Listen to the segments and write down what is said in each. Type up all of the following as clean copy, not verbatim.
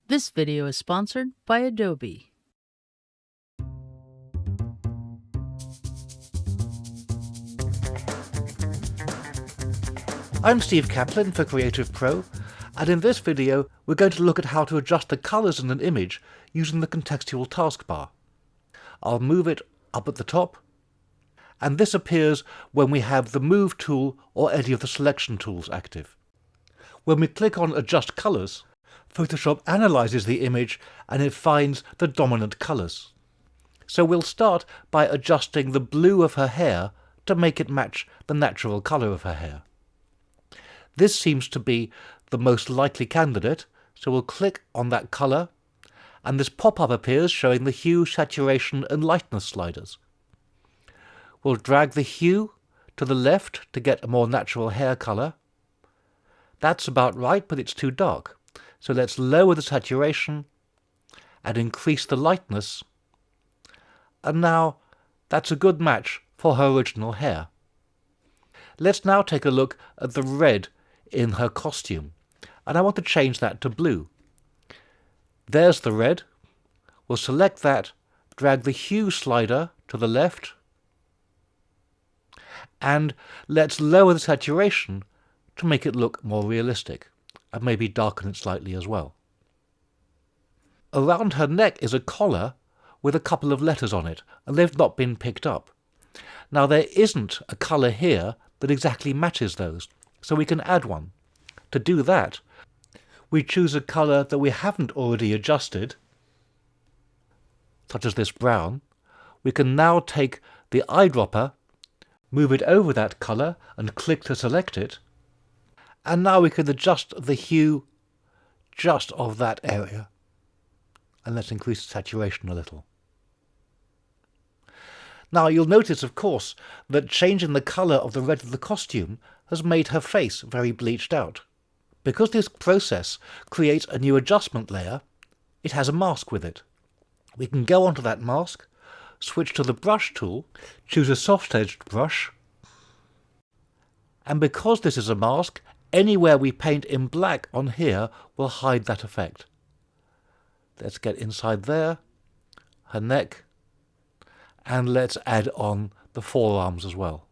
This video is sponsored by Adobe. I'm Steve Caplin for CreativePro, and in this video we're going to look at how to adjust the colours in an image using the Contextual Task Bar. I'll move it up at the top, and this appears when we have the Move tool or any of the selection tools active. When we click on Adjust Colours, Photoshop analyses the image and it finds the dominant colours. So we'll start by adjusting the blue of her hair to make it match the natural colour of her hair. This seems to be the most likely candidate, so we'll click on that colour, and this pop-up appears showing the hue, saturation and lightness sliders. We'll drag the hue to the left to get a more natural hair colour. That's about right, but it's too dark. So let's lower the saturation and increase the lightness. And now that's a good match for her original hair. Let's now take a look at the red in her costume. And I want to change that to blue. There's the red. We'll select that, drag the hue slider to the left, and let's lower the saturation to make it look more realistic, and maybe darken it slightly as well. Around her neck is a collar with a couple of letters on it, and they've not been picked up. Now there isn't a colour here that exactly matches those, so we can add one. To do that, we choose a colour that we haven't already adjusted, such as this brown. We can now take the eyedropper, move it over that colour and click to select it, and now we can adjust the hue just of that area. And let's increase the saturation a little. Now you'll notice, of course, that changing the colour of the red of the costume has made her face very bleached out. Because this process creates a new adjustment layer, it has a mask with it. We can go onto that mask, switch to the brush tool, choose a soft-edged brush, and because this is a mask, anywhere we paint in black on here will hide that effect. Let's get inside there, her neck, and let's add on the forearms as well.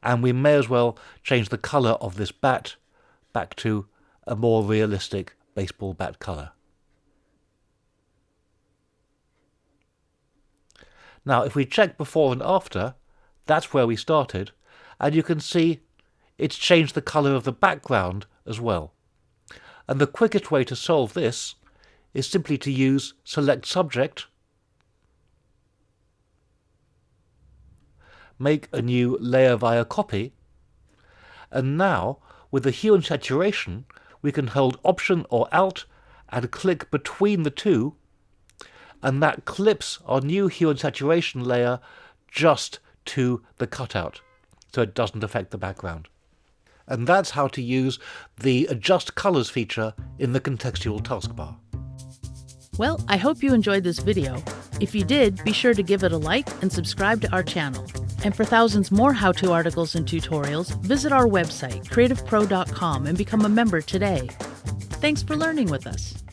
And we may as well change the colour of this bat back to a more realistic baseball bat colour. Now if we check before and after, that's where we started, and you can see it's changed the colour of the background as well. And the quickest way to solve this is simply to use Select Subject, make a new layer via copy, and now with the hue and saturation we can hold Option or Alt and click between the two, and that clips our new hue and saturation layer just to the cutout, so it doesn't affect the background. And that's how to use the Adjust Colours feature in the Contextual Task Bar. Well, I hope you enjoyed this video. If you did, be sure to give it a like and subscribe to our channel. And for thousands more how-to articles and tutorials, visit our website, creativepro.com, and become a member today. Thanks for learning with us.